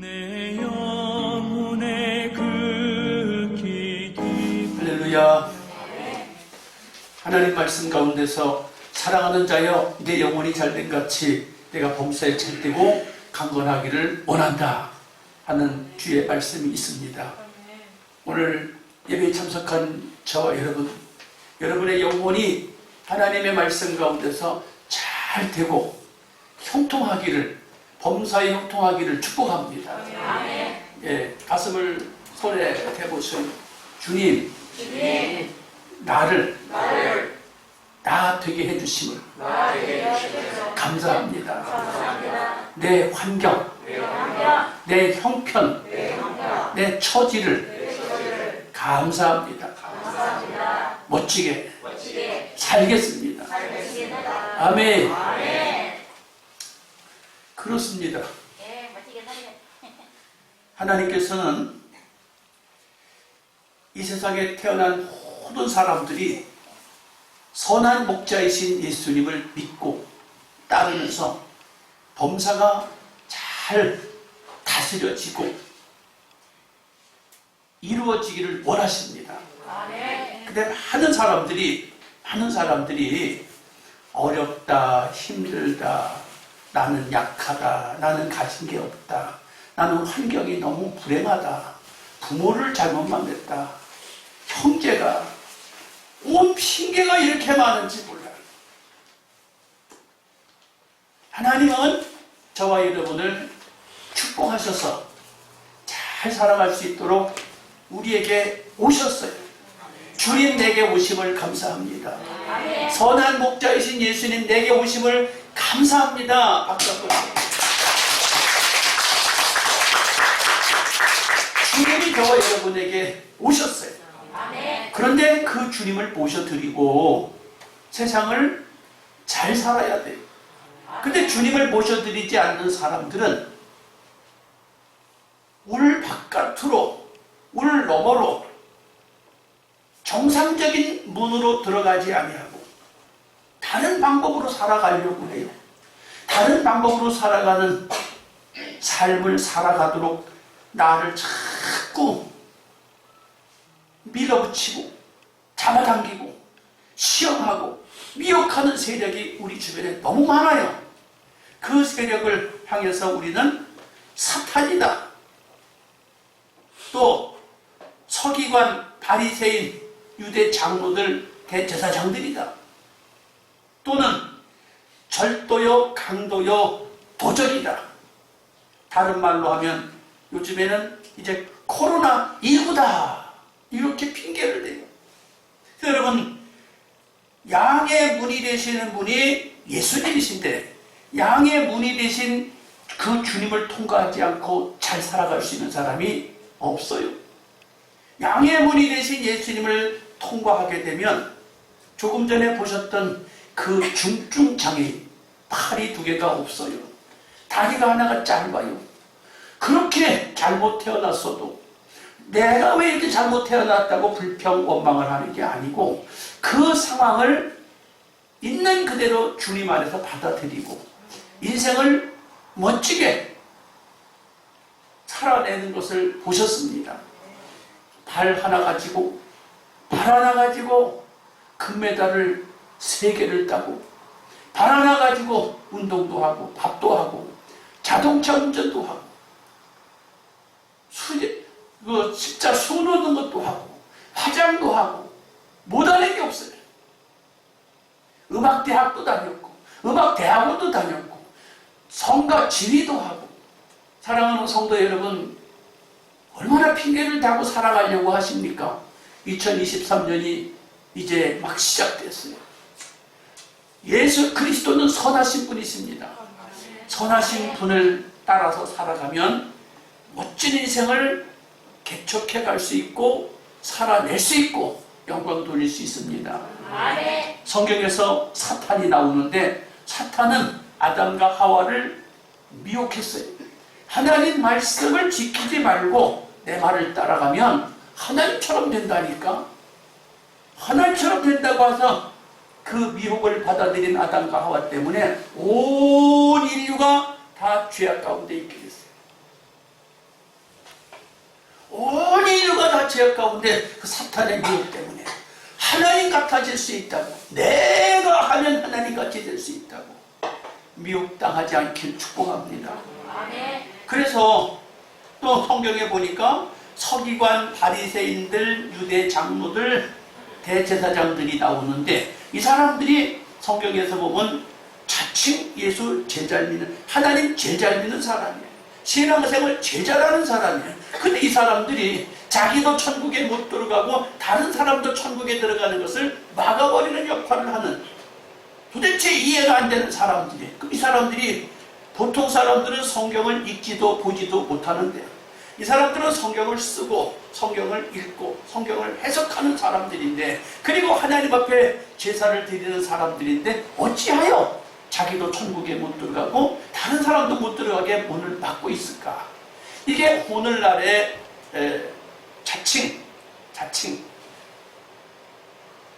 내 영혼의 그 기쁨. 할렐루야. 하나님 말씀 가운데서 사랑하는 자여 내 영혼이 잘된 같이 내가 범사에 찰되고 강건하기를 원한다 하는 주의 말씀이 있습니다. 오늘 예배에 참석한 저와 여러분의 영혼이 하나님의 말씀 가운데서 잘 되고 형통하기를, 범사에 형통하기를 축복합니다. 예, 가슴을 손에 대보시면 주님, 나를 나 되게 해주심을 감사합니다. 내 환경, 내 형편, 내 처지를 감사합니다. 멋지게 살겠습니다. 아멘. 그렇습니다. 하나님께서는 이 세상에 태어난 모든 사람들이 선한 목자이신 예수님을 믿고 따르면서 범사가 잘 다스려지고 이루어지기를 원하십니다. 근데 많은 사람들이 어렵다, 힘들다, 나는 약하다, 나는 가진 게 없다, 나는 환경이 너무 불행하다, 부모를 잘못 만났다, 형제가 온 핑계가 이렇게 많은지 몰라요. 하나님은 저와 여러분을 축복하셔서 잘 살아갈 수 있도록 우리에게 오셨어요. 주님 내게 오심을 감사합니다. 선한 목자이신 예수님 내게 오심을 감사합니다. 박수 한번 주세요. 주님이 저와 여러분에게 오셨어요. 그런데 그 주님을 모셔드리고 세상을 잘 살아야 돼요. 근데 주님을 모셔드리지 않는 사람들은 울 바깥으로, 울 너머로 정상적인 문으로 들어가지 아니하고 다른 방법으로 살아가려고 해요. 다른 방법으로 살아가는 삶을 살아가도록 나를 자꾸 밀어붙이고 잡아당기고 시험하고 미혹하는 세력이 우리 주변에 너무 많아요. 그 세력을 향해서 우리는 사탄이다, 또 서기관, 바리새인, 유대 장로들, 대제사장들이다, 또는 절도요, 강도요, 도적이다. 다른 말로 하면 요즘에는 이제 코로나19다 이렇게 핑계를 대요. 여러분, 양의 문이 되시는 분이 예수님이신데 양의 문이 되신 그 주님을 통과하지 않고 잘 살아갈 수 있는 사람이 없어요. 양의 문이 되신 예수님을 통과하게 되면 조금 전에 보셨던 그 중증장애인, 팔이 두 개가 없어요. 다리가 하나가 짧아요. 그렇게 잘못 태어났어도 내가 왜 이렇게 잘못 태어났다고 불평, 원망을 하는 게 아니고 그 상황을 있는 그대로 주님 안에서 받아들이고 인생을 멋지게 살아내는 것을 보셨습니다. 발 하나 가지고 금메달을 3개를 따고, 발 하나 가지고 운동도 하고 밥도 하고 자동차 운전도 하고 십자 수 놓는 것도 하고 화장도 하고 못하는 게 없어요. 음악대학도 다녔고 음악대학원도 다녔고 성가 지휘도 하고. 사랑하는 성도 여러분, 얼마나 핑계를 대고 살아가려고 하십니까? 2023년이 이제 막 시작됐어요. 예수 그리스도는 선하신 분이십니다. 선하신 분을 따라서 살아가면 멋진 인생을 개척해 갈 수 있고 살아낼 수 있고 영광 돌릴 수 있습니다. 성경에서 사탄이 나오는데 사탄은 아담과 하와를 미혹했어요. 하나님 말씀을 지키지 말고 내 말을 따라가면 하나님처럼 된다니까. 하나님처럼 된다고 해서 그 미혹을 받아들인 아담과 하와 때문에 온 인류가 다 죄악 가운데 있게 됐어요. 죄악 가운데 그 사탄의 미혹 때문에 하나님 같아질 수 있다고, 내가 하면 하나님 같이 될 수 있다고 미혹당하지 않길 축복합니다. 그래서 또 성경에 보니까 서기관, 바리새인들, 유대 장로들, 대제사장들이 나오는데 이 사람들이 성경에서 보면 자칭 예수 제일 잘 믿는, 하나님 제일 잘 믿는 사람이에요. 신앙생활 제일 잘하는 사람이에요. 근데 이 사람들이 자기도 천국에 못 들어가고 다른 사람도 천국에 들어가는 것을 막아버리는 역할을 하는, 도대체 이해가 안 되는 사람들이, 그럼 이 사람들이, 보통 사람들은 성경을 읽지도 보지도 못하는데 이 사람들은 성경을 쓰고 성경을 읽고 성경을 해석하는 사람들인데, 그리고 하나님 앞에 제사를 드리는 사람들인데 어찌하여 자기도 천국에 못 들어가고 다른 사람도 못 들어가게 문을 막고 있을까? 이게 오늘날의 자칭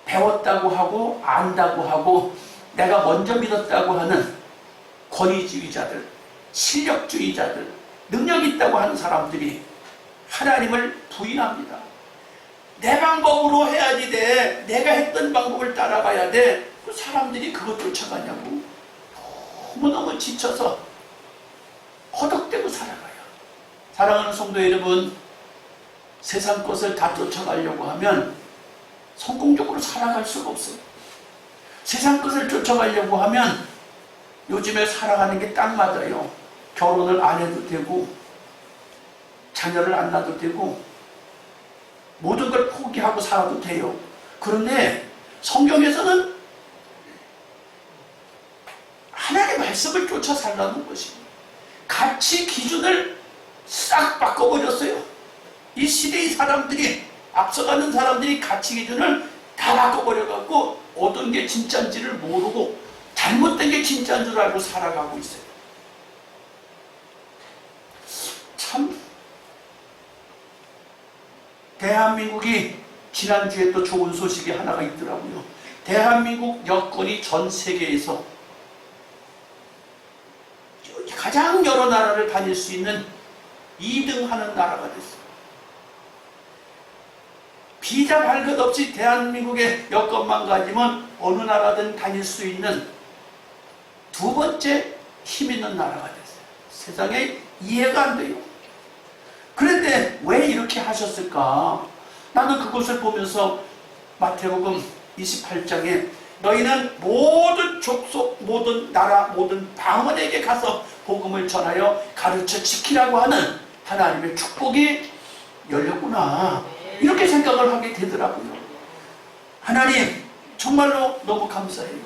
배웠다고 하고 안다고 하고 내가 먼저 믿었다고 하는 권위주의자들, 실력주의자들, 능력 있다고 하는 사람들이 하나님을 부인합니다. 내 방법으로 해야지 돼, 내가 했던 방법을 따라가야 돼. 그 사람들이 그거 쫓아가냐고. 너무너무 지쳐서 허덕대고 살아가요. 사랑하는 성도 여러분, 세상 것을 다 쫓아가려고 하면 성공적으로 살아갈 수가 없어요. 세상 것을 쫓아가려고 하면 요즘에 살아가는 게 딱 맞아요. 결혼을 안 해도 되고 자녀를 안 낳아도 되고 모든 걸 포기하고 살아도 돼요. 그런데 성경에서는 하나님의 말씀을 쫓아 살라는 것입니다. 가치 기준을 싹 바꿔버렸어요. 이 시대의 사람들이, 앞서가는 사람들이 가치 기준을 다 바꿔버려갖고 어떤 게 진짜인지를 모르고 잘못된 게 진짜인 줄 알고 살아가고 있어요. 참, 대한민국이 지난주에 또 좋은 소식이 하나가 있더라고요. 대한민국 여권이 전 세계에서 가장 여러 나라를 다닐 수 있는 2등 하는 나라가 됐어요. 비자 발급 없이 대한민국의 여권만 가지면 어느 나라든 다닐 수 있는 두 번째 힘 있는 나라가 됐어요. 세상에 이해가 안 돼요. 그런데 왜 이렇게 하셨을까? 나는 그것을 보면서 마태복음 28장에 너희는 모든 족속, 모든 나라, 모든 방언에게 가서 복음을 전하여 가르쳐 지키라고 하는 하나님의 축복이 열렸구나, 이렇게 생각을 하게 되더라고요. 하나님 정말로 너무 감사해요.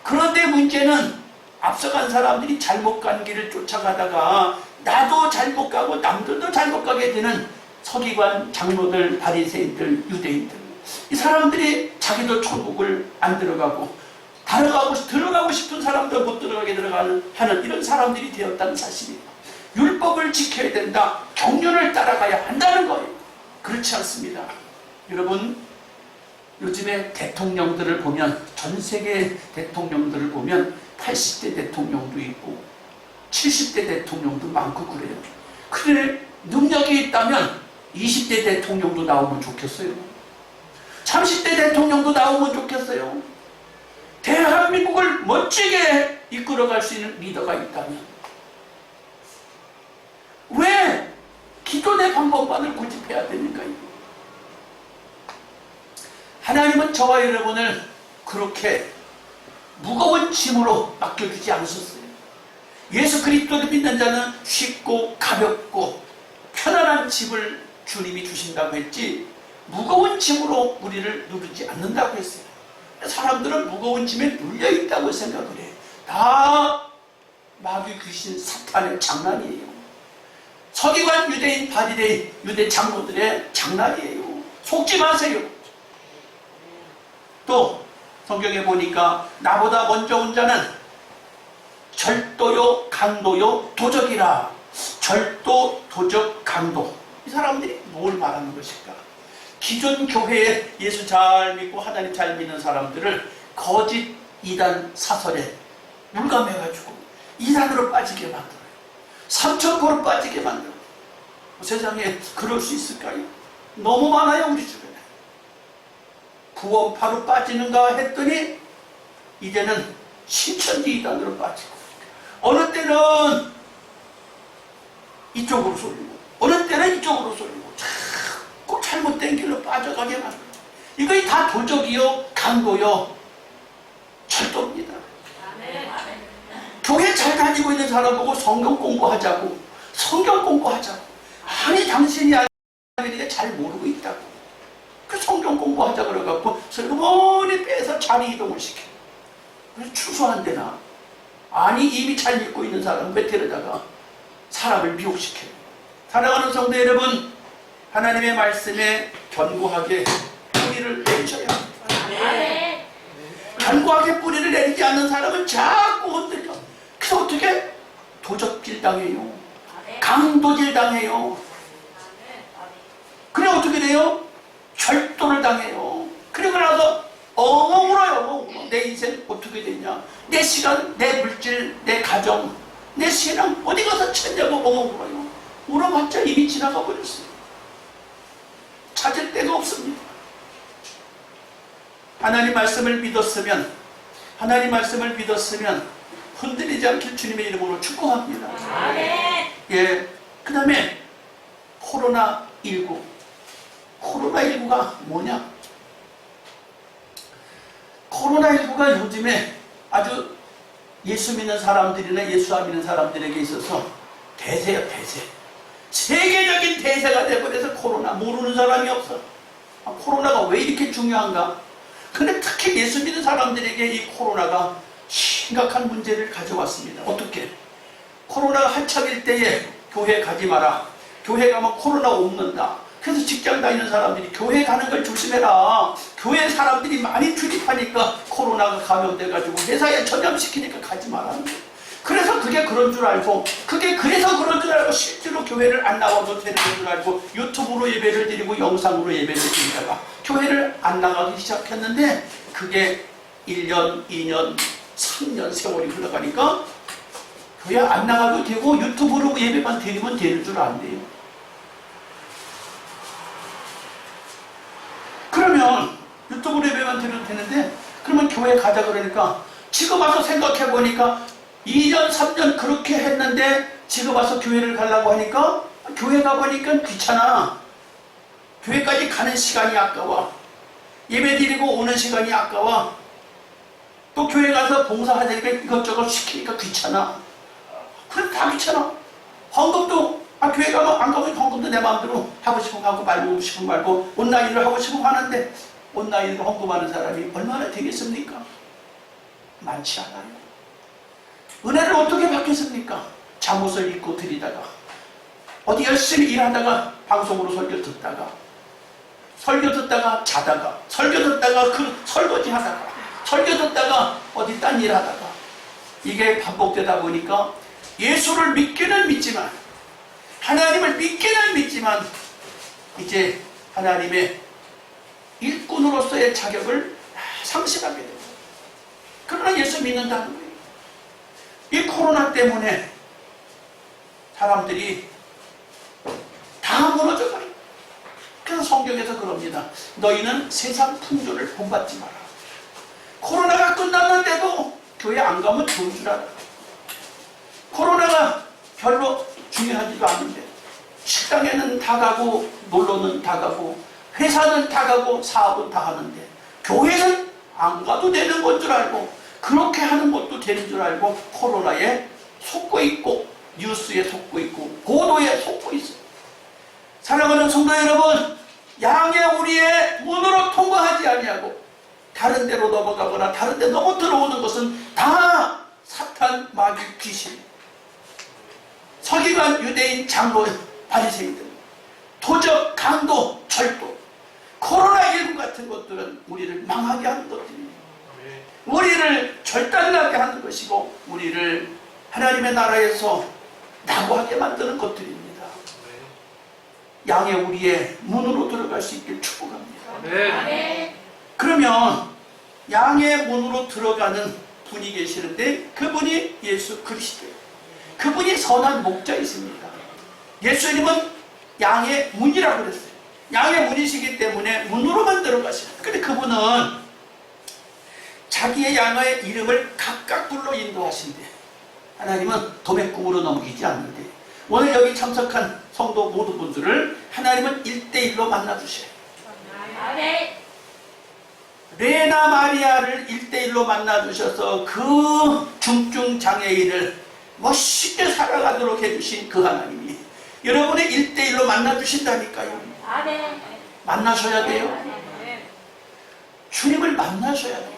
그런데 문제는 앞서간 사람들이 잘못 간 길을 쫓아가다가 나도 잘못 가고 남들도 잘못 가게 되는 서기관, 장로들, 바리새인들, 유대인들, 이 사람들이 자기도 천국을 안 들어가고 들어가고 싶은 사람도 못 들어가게 하는 이런 사람들이 되었다는 사실이에요. 율법을 지켜야 된다, 경륜을 따라가야 한다는 거예요. 그렇지 않습니다. 여러분, 요즘에 대통령들을 보면, 전 세계 대통령들을 보면 80대 대통령도 있고 70대 대통령도 많고 그래요. 그래, 능력이 있다면 20대 대통령도 나오면 좋겠어요. 30대 대통령도 나오면 좋겠어요. 대한민국을 멋지게 이끌어갈 수 있는 리더가 있다면 왜 기존의 방법만을 고집해야 되는가요? 하나님은 저와 여러분을 그렇게 무거운 짐으로 맡겨주지 않으셨어요. 예수 그리스도를 믿는 자는 쉽고 가볍고 편안한 짐을 주님이 주신다고 했지, 무거운 짐으로 우리를 누르지 않는다고 했어요. 사람들은 무거운 짐에 눌려있다고 생각을 해요. 다 마귀 귀신 사탄의 장난이에요. 서기관, 유대인, 바리새인, 유대 장로들의 장난이에요. 속지 마세요. 또 성경에 보니까 나보다 먼저 온 자는 절도요, 강도요, 도적이라. 절도, 도적, 강도. 이 사람들이 뭘 말하는 것일까? 기존 교회에 예수 잘 믿고 하나님 잘 믿는 사람들을 거짓 이단 사설에 물감해가지고 이단으로 빠지게 만들어요. 삼천포로 빠지게 만들어요. 세상에 그럴 수 있을까요? 너무 많아요, 우리 주변에. 구원파로 빠지는가 했더니 이제는 신천지 이단으로 빠지고, 어느 때는 이쪽으로 쏠리고 어느 때는 이쪽으로 쏠리고 자꾸 잘못된 길로 빠져가게 만들어요. 이거 다 도적이요, 강도요, 절도입니다. 교회 잘 다니고 있는 사람 보고 성경 공부하자고, 성경 공부하자고. 아니 당신이 알게 잘 모르고 있다고. 그 성경 공부하자 그래갖고 슬그머니 빼서 자리 이동을 시켜. 그래서 추수한대나. 아니 이미 잘 믿고 있는 사람 베테르다가 사람을 미혹시켜요. 사랑하는 성도 여러분, 하나님의 말씀에 견고하게 뿌리를 내리셔야 합니다. 견고하게 뿌리를 내리지 않는 사람은 자꾸 흔들려. 그래서 어떻게? 도적질 당해요. 강도질 당해요. 그래 어떻게 돼요? 절도를 당해요. 그리고 나서 엉엉 울어요. 내 인생 어떻게 됐냐? 내 시간, 내 물질, 내 가정, 내 신앙 어디 가서 찾냐고 엉엉 울어요. 울어봤자 이미 지나가 버렸어요. 찾을 데가 없습니다. 하나님 말씀을 믿었으면, 하나님 말씀을 믿었으면 흔들리지 않길 주님의 이름으로 축복합니다. 예, 그 다음에 코로나19. 코로나19가 뭐냐? 코로나19가 요즘에 아주 예수 믿는 사람들이나 예수 안 믿는 사람들에게 있어서 대세예요, 대세. 세계적인 대세가 되어버려서 코로나 모르는 사람이 없어. 코로나가 왜 이렇게 중요한가? 근데 특히 예수 믿는 사람들에게 이 코로나가 심각한 문제를 가져왔습니다. 어떻게? 코로나가 한창일 때에 교회 가지 마라. 교회 가면 코로나 옮는다. 그래서 직장 다니는 사람들이 교회 가는 걸 조심해라. 교회 사람들이 많이 출입하니까 코로나가 감염돼가지고 회사에 전염시키니까 가지 마라. 그래서 그게 그런 줄 알고, 그래서 그런 줄 알고 실제로 교회를 안 나와도 되는 줄 알고 유튜브로 예배를 드리고 영상으로 예배를 드리다가 교회를 안 나가기 시작했는데, 그게 1년, 2년, 3년 세월이 흘러가니까 교회 안 나가도 되고 유튜브로 예배만 드리면 되는 줄 안돼요. 그러면 유튜브로 예배만 드려도 되는데, 그러면 교회 가자 그러니까 지금 와서 생각해 보니까 2년, 3년 그렇게 했는데 지금 와서 교회를 가려고 하니까 교회 가보니까 귀찮아. 교회까지 가는 시간이 아까워. 예배 드리고 오는 시간이 아까워. 또 교회 가서 봉사하니까 이것저것 시키니까 귀찮아. 그래 다 귀찮아. 헌금도 교회 가면 안 가면 헌금도 내 마음대로 하고 싶은 거 하고 말고 싶은 거 말고 온라인으로 하고 싶은 거 하는데, 온라인으로 헌금하는 사람이 얼마나 되겠습니까? 많지 않아요. 은혜를 어떻게 받겠습니까? 잠옷을 입고 드리다가, 어디 열심히 일하다가 방송으로 설교 듣다가 자다가, 설교 듣다가 그 설거지 하다가, 설교 듣다가 어디 딴 일 하다가, 이게 반복되다 보니까 예수를 믿기는 믿지만, 하나님을 믿기는 믿지만 이제 하나님의 일꾼으로서의 자격을 상실하게 됩니다. 그러나 예수 믿는다는 거예요. 이 코로나 때문에 사람들이 다 무너져 버려요. 그래서 성경에서 그럽니다. 너희는 세상 풍조를 본받지 마라. 코로나가 끝났는데도 교회 안 가면 좋은 줄 알아. 코로나가 별로 중요하지도 않은데 식당에는 다 가고 놀러는 다 가고 회사는 다 가고 사업은 다 하는데 교회는 안 가도 되는 건 줄 알고, 그렇게 하는 것도 되는 줄 알고 코로나에 속고 있고 뉴스에 속고 있고 보도에 속고 있어요. 사랑하는 성도 여러분, 양의 우리의 문으로 통과하지 아니하고 다른 데로 넘어가거나 다른 데 넘어 들어오는 것은 다 사탄, 마귀, 귀신, 서기관, 유대인, 장로, 바리새인들, 도적, 강도, 절도, 코로나19 같은 것들은 우리를 망하게 하는 것들입니다. 우리를 절단나게 하는 것이고 우리를 하나님의 나라에서 낙오하게 만드는 것들입니다. 양의 우리의 문으로 들어갈 수 있길 축복합니다. 그러면 양의 문으로 들어가는 분이 계시는데 그분이 예수 그리스도예요. 그분이 선한 목자이십니다. 예수님은 양의 문이라고 그랬어요. 양의 문이시기 때문에 문으로만 들어가시는. 근데 그분은 자기의 양의 이름을 각각 불러 인도하신대. 하나님은 도매꿈으로 넘기지 않는데, 오늘 여기 참석한 성도 모든 분들을 하나님은 1대1로 만나주셔요. 레나 마리아를 1대1로 만나주셔서 그 중증 장애인을 멋있게 살아가도록 해주신 그 하나님이 여러분의 1대1로 만나주신다니까요. 만나셔야 돼요. 주님을 만나셔야 돼요.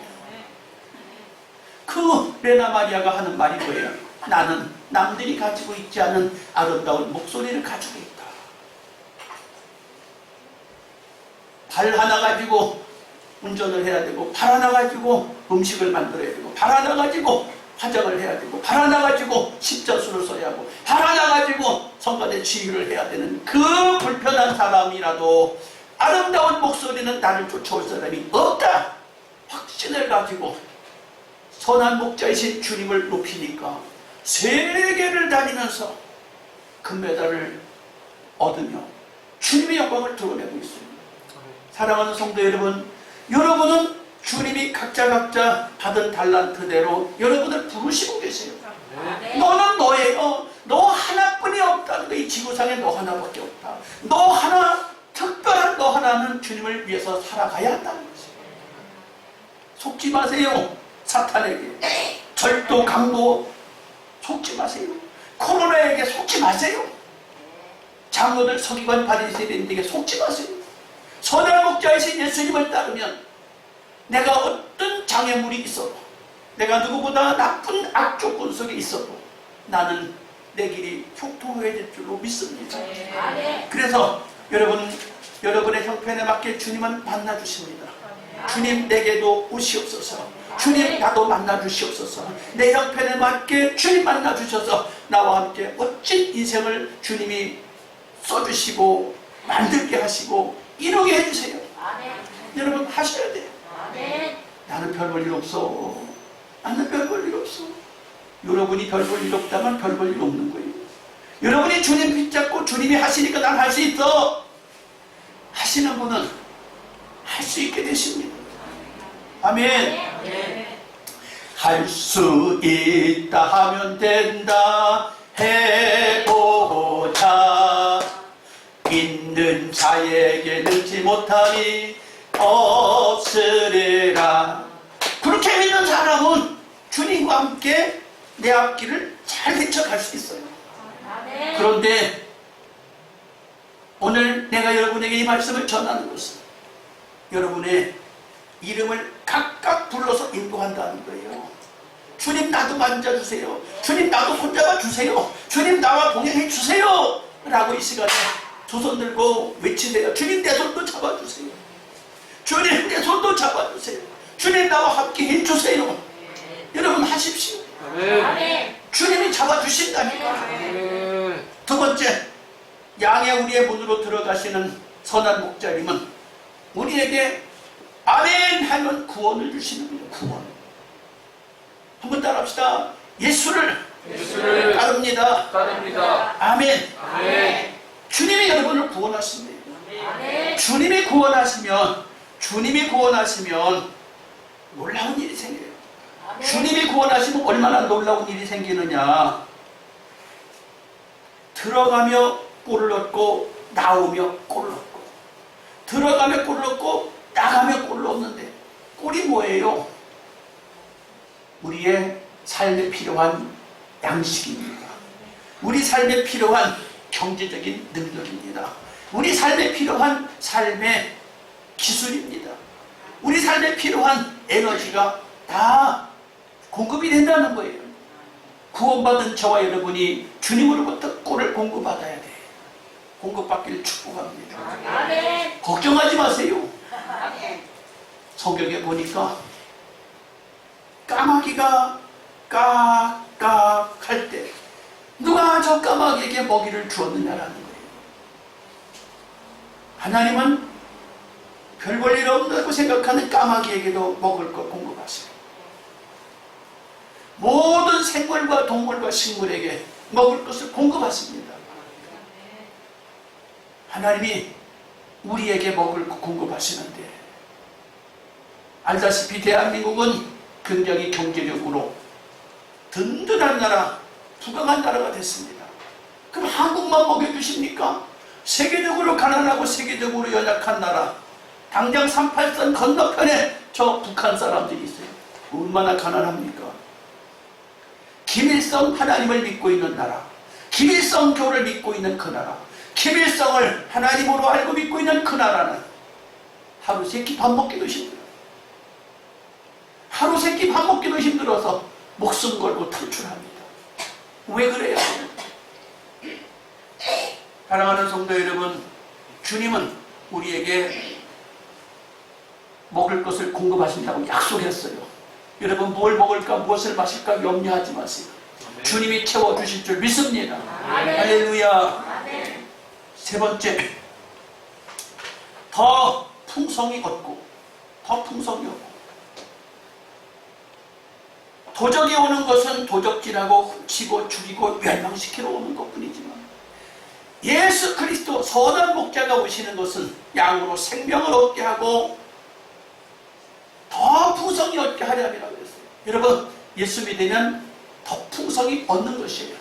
그 레나 마리아가 하는 말이 뭐예요? 나는 남들이 가지고 있지 않은 아름다운 목소리를 가지고 있다. 발 하나 가지고 운전을 해야 되고, 발 하나 가지고 음식을 만들어야 되고, 발 하나 가지고 화장을 해야 되고, 발 하나 가지고 십자수를 써야 하고, 발 하나 가지고 성가대 지휘를 해야 되는 그 불편한 사람이라도 아름다운 목소리는 나를 쫓아올 사람이 없다 확신을 가지고 선한 목자이신 주님을 높이니까 세계를 다니면서 금메달을 얻으며 주님의 영광을 드러내고 있습니다. 사랑하는 성도 여러분, 여러분은 주님이 각자 받은 달란트대로 여러분을 부르시고 계세요. 너는 너예요. 너 하나뿐이 없다는 거. 이 지구상에 너 하나밖에 없다. 너 하나, 특별한 너 하나는 주님을 위해서 살아가야 한다는 것이에요. 속지 마세요. 사탄에게. 절도, 강도 속지 마세요. 코로나에게 속지 마세요. 장로들, 서기관, 바리새인에게 속지 마세요. 선한 목자이신 예수님을 따르면 내가 어떤 장애물이 있어도, 내가 누구보다 나쁜 악조건 속에 있어도 나는 내 길이 형통해질 줄로 믿습니다. 그래서 여러분의 형편에 맞게 주님은 만나주십니다. 주님 내게도 오시옵소서. 주님 나도 만나주시옵소서. 내 형편에 맞게 주님 만나주셔서 나와 함께 멋진 인생을 주님이 써주시고 만들게 하시고 이루게 해주세요. 여러분 하셔야 돼요. 나는 별 볼 일 없어. 나는 별 볼 일 없어. 여러분이 별 볼 일 없다면 별 볼 일 없는 거예요. 여러분이 주님 붙잡고 주님이 하시니까 난 할 수 있어 하시는 분은 할 수 있게 되십니다. 아멘. 할 수 있다 하면 된다. 해보자. 있는 자에게 능지 못함이 없으리라. 그렇게 믿는 사람은 주님과 함께 내 앞길을 잘 헤쳐갈 수 있어요. 그런데 오늘 내가 여러분에게 이 말씀을 전하는 것은 여러분의 이름을 각각 불러서 인도한다는 거예요. 주님 나도 만져주세요. 주님 나도 손잡아 주세요. 주님 나와 동행해 주세요 라고 이 시간에 두 손 들고 외치세요. 주님 내 손도 잡아주세요. 주님 내 손도 잡아주세요. 주님 나와 함께 해주세요. 여러분 하십시오. 아멘. 주님이 잡아주신다니까. 아멘. 두 번째, 양의 우리의 문으로 들어가시는 선한 목자님은 우리에게 아멘 하면 구원을 주시는 거예요. 구원. 한번 따라합시다. 예수를 따릅니다. 아멘. 아멘. 주님이 여러분을 구원하십니다. 아멘. 주님이 구원하시면 놀라운 일이 생겨요. 아멘. 주님이 구원하시면 얼마나 놀라운 일이 생기느냐. 들어가며 골을 얻고 나오며 골을 얻고, 들어가며 골을 얻고 나가며 골을 얻는데, 골이 뭐예요? 우리의 삶에 필요한 양식입니다. 우리 삶에 필요한 경제적인 능력입니다. 우리 삶에 필요한 삶의 기술입니다. 우리 삶에 필요한 에너지가 다 공급이 된다는 거예요. 구원받은 저와 여러분이 주님으로부터 꼴을 공급받아야 돼. 공급받기를 축복합니다. 아멘. 걱정하지 마세요. 아멘. 성경에 보니까 까마귀가 깍깍 할 때 누가 저 까마귀에게 먹이를 주었느냐라는 거예요. 하나님은 별 볼 일 없다고 생각하는 까마귀에게도 먹을 것 공급하세요. 모든 생물과 동물과 식물에게 먹을 것을 공급하십니다. 하나님이 우리에게 먹을 거 공급하시는데, 알다시피 대한민국은 굉장히 경제력으로 든든한 나라, 부강한 나라가 됐습니다. 그럼 한국만 먹여주십니까? 세계적으로 가난하고 세계적으로 연약한 나라, 당장 38선 건너편에 저 북한 사람들이 있어요. 얼마나 가난합니까? 김일성 하나님을 믿고 있는 나라, 김일성 교를 믿고 있는 그 나라, 김일성을 하나님으로 알고 믿고 있는 그 나라는 하루 세끼 밥 먹기도 힘들어요. 하루 세끼 밥 먹기도 힘들어서 목숨 걸고 탈출합니다. 왜 그래요? 사랑하는 성도 여러분, 주님은 우리에게 먹을 것을 공급하신다고 약속했어요. 여러분, 뭘 먹을까 무엇을 마실까 염려하지 마세요. 주님이 채워주실 줄 믿습니다. 할렐루야. 세 번째, 더 풍성이 얻고, 더 풍성이 얻고. 도적이 오는 것은 도적질하고 훔치고 죽이고 멸망시키러 오는 것뿐이지만, 예수 그리스도 선한 목자가 오시는 것은 양으로 생명을 얻게 하고 더 풍성히 얻게 하려고 했어요. 여러분, 예수 믿으면 더 풍성히 얻는 것이에요.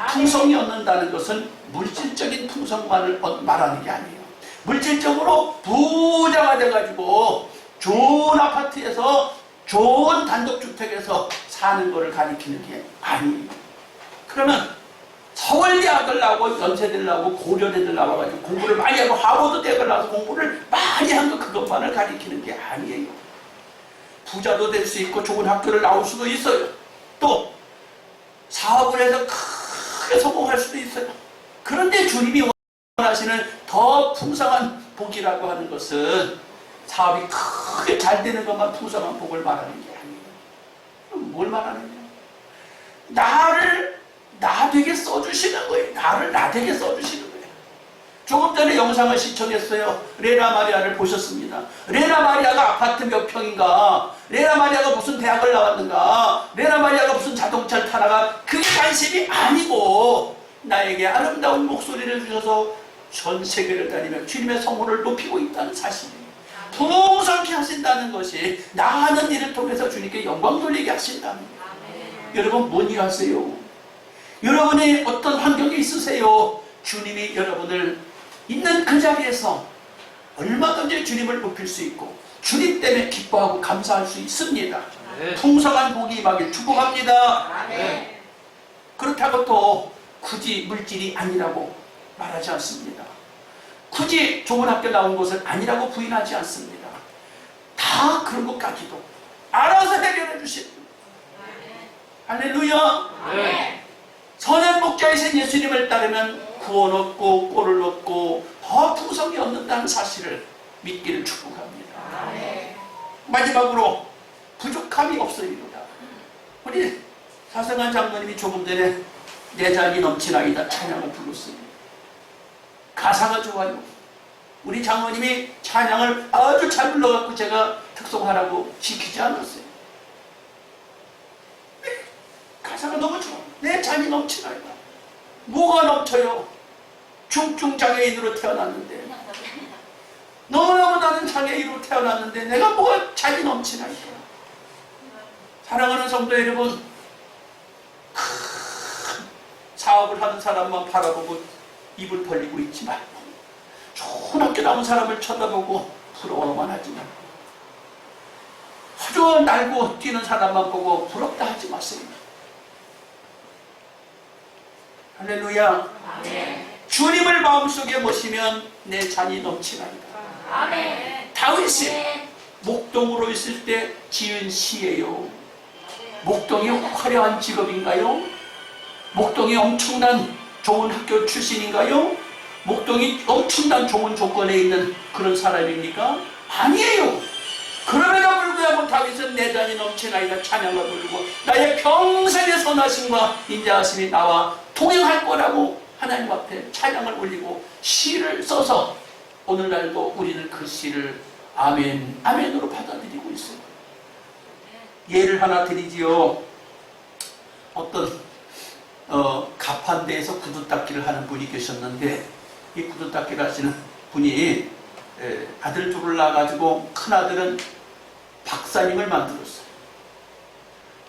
풍성히 얻는다는 것은 물질적인 풍성만을 말하는 게 아니에요. 물질적으로 부자가 돼가지고 좋은 아파트에서 좋은 단독주택에서 사는 것을 가리키는 게 아니에요. 그러면 서울대학을 나오고 연세대를 나오고 고려대를 나와가지고 공부를 많이 하고 하버드 대학을 나와서 공부를 많이 한 것, 그것만을 가리키는 게 아니에요. 부자도 될 수 있고 좋은 학교를 나올 수도 있어요. 또 사업을 해서 크게 성공할 수도 있어요. 그런데 주님이 원하시는 더 풍성한 복이라고 하는 것은 사업이 크게 잘 되는 것만 풍성한 복을 말하는 게 아니에요. 그럼 뭘 말하느냐? 나를 나 되게 써주시는 거예요. 나를 나 되게 써주시는 거예요. 조금 전에 영상을 시청했어요. 레나 마리아를 보셨습니다. 레나 마리아가 아파트 몇 평인가, 레나 마리아가 무슨 대학을 나왔는가, 레나 마리아가 무슨 자동차를 타다가, 그게 관심이 아니고 나에게 아름다운 목소리를 주셔서 전 세계를 다니며 주님의 성호를 높이고 있다는 사실이에요. 풍성케 하신다는 것이 나 하는 일을 통해서 주님께 영광 돌리게 하신다는 거예요. 여러분, 뭔 일 하세요? 여러분이 어떤 환경에 있으세요? 주님이 여러분을 있는 그 자리에서 얼마든지 주님을 높일 수 있고 주님 때문에 기뻐하고 감사할 수 있습니다. 네. 풍성한 복이 임하길 축복합니다. 네. 그렇다고 또 굳이 물질이 아니라고 말하지 않습니다. 굳이 좋은 학교 나온 것은 아니라고 부인하지 않습니다. 다 그런 것까지도 알아서 해결해 주십니다. 할렐루야. 네. 선한 목자이신 예수님을 따르면 구원 얻고 꼴을 얻고 더 풍성히 얻는다는 사실을 믿기를 축복합니다. 네. 마지막으로 부족함이 없으리로다. 우리 사성한 장로님이 조금 전에 내 잔이 넘치나이다 찬양을 불렀습니다. 가사가 좋아요. 우리 장로님이 찬양을 아주 잘 불러갖고 제가 특송하라고 시키지 않았어요. 가사가 너무 좋아. 내 잔이 넘치나이다. 뭐가 넘쳐요? 중증 장애인으로 태어났는데, 너무너무 나는 장애인으로 태어났는데 내가 뭐가 잔이 넘치나이다. 사랑하는 성도 여러분, 큰 사업을 하는 사람만 바라보고 입을 벌리고 있지 말고, 좋은 학교 나온 사람을 쳐다보고 부러워만 하지 말고, 아주 날고 뛰는 사람만 보고 부럽다 하지 마세요. 할렐루야. 아멘. 주님을 마음속에 모시면 내 잔이 넘치나이다. 아멘. 다윗이 목동으로 있을 때 지은 시예요. 목동이 화려한 직업인가요? 목동이 엄청난 좋은 학교 출신인가요? 목동이 엄청난 좋은 조건에 있는 그런 사람입니까? 아니에요. 그럼에도 불구하고 다윗은 내 잔이 넘치나이다 찬양을 부르고 나의 평생의 선하심과 인자하심이 나와 동행할 거라고 하나님 앞에 찬양을 올리고 시를 써서 오늘날도 우리는 그 시를 아멘, 아멘으로 받아들이고 있어요. 예를 하나 드리지요. 어떤 가판대에서 구두 닦기를 하는 분이 계셨는데, 이 구두 닦기를 하시는 분이 아들 둘을 낳아가지고 큰 아들은 박사님을 만들었어요.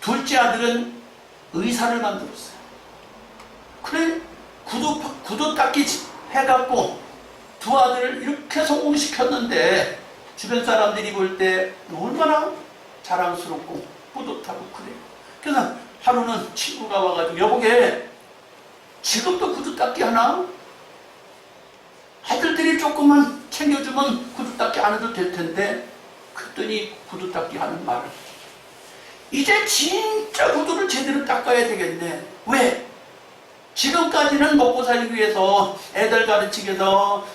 둘째 아들은 의사를 만들었어요. 그래 구두 닦기 해갖고 두 아들을 이렇게 성공시켰는데 주변 사람들이 볼 때 얼마나 자랑스럽고 뿌듯하고 그래요. 그래서 하루는 친구가 와가지고 여보게 지금도 구두 닦기 하나? 아들들이 조금만 챙겨주면 구두 닦기 안 해도 될 텐데 그랬더니 구두 닦기 하는 말을 이제 진짜 구두를 제대로 닦아야 되겠네. 왜? 지금까지는 먹고 살기 위해서 애들 가르치기 위해서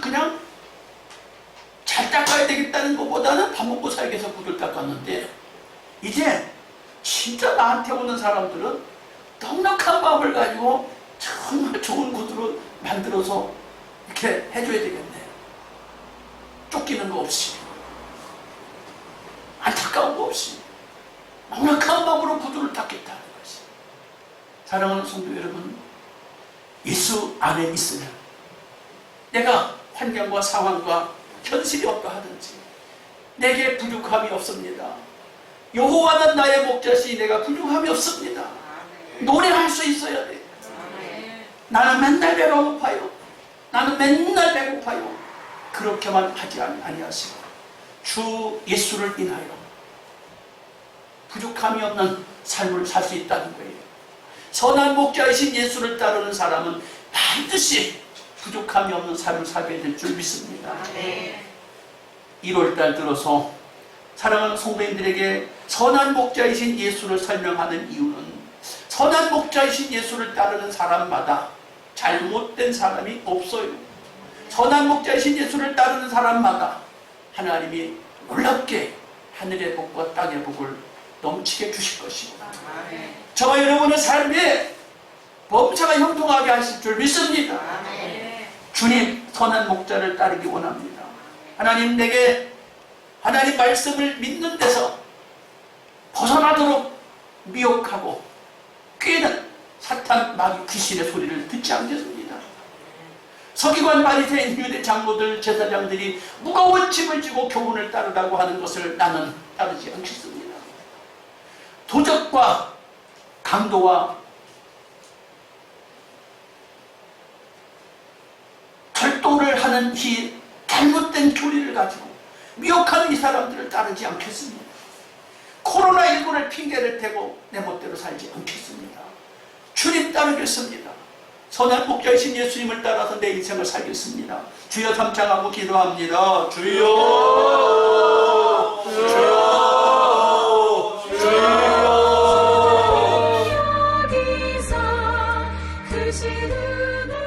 그냥 잘 닦아야 되겠다는 것보다는 밥 먹고 살기 위해서 구두를 닦았는데 이제 진짜 나한테 오는 사람들은 넉넉한 마음을 가지고 정말 좋은 구두를 만들어서 이렇게 해줘야 되겠네. 쫓기는 거 없이 안타까운 거 없이 넉넉한 마음으로 구두를 닦겠다는 것이. 사랑하는 성도 여러분, 예수 안에 있으면 내가 환경과 상황과 현실이 어떠하든지 내게 부족함이 없습니다. 여호와는 나의 목자시니 내가 부족함이 없습니다. 노래할 수 있어야 돼. 나는 맨날 배가 고파요. 나는 맨날 배고파요. 그렇게만 하지 아니하시고 주 예수를 인하여 부족함이 없는 삶을 살 수 있다는 거예요. 선한 목자이신 예수를 따르는 사람은 반드시 부족함이 없는 삶을 살게 될 줄 믿습니다. 1월달 들어서 사랑하는 성도님들에게 선한 목자이신 예수를 설명하는 이유는 선한 목자이신 예수를 따르는 사람마다 잘못된 사람이 없어요. 선한 목자이신 예수를 따르는 사람마다 하나님이 놀랍게 하늘의 복과 땅의 복을 넘치게 주실 것입니다. 저와 여러분의 삶에 범사가 형통하게 하실 줄 믿습니다. 주님 선한 목자를 따르기 원합니다. 하나님 내게 하나님 말씀을 믿는 데서 벗어나도록 미혹하고 꾀는 사탄 마귀 귀신의 소리를 듣지 않겠습니다. 서기관 바리새인 유대 장로들 제사장들이 무거운 짐을 지고 교훈을 따르라고 하는 것을 나는 따르지 않겠습니다. 도적과 강도와 절도를 하는 이 잘못된 교리를 가지고 미혹하는 이 사람들을 따르지 않겠습니다. 코로나19를 핑계를 대고 내 멋대로 살지 않겠습니다. 주님 따르겠습니다. 선한 목자이신 예수님을 따라서 내 인생을 살겠습니다. 주여 삼창하고 기도합니다. 주여 주여 주여 여기서 그 시름을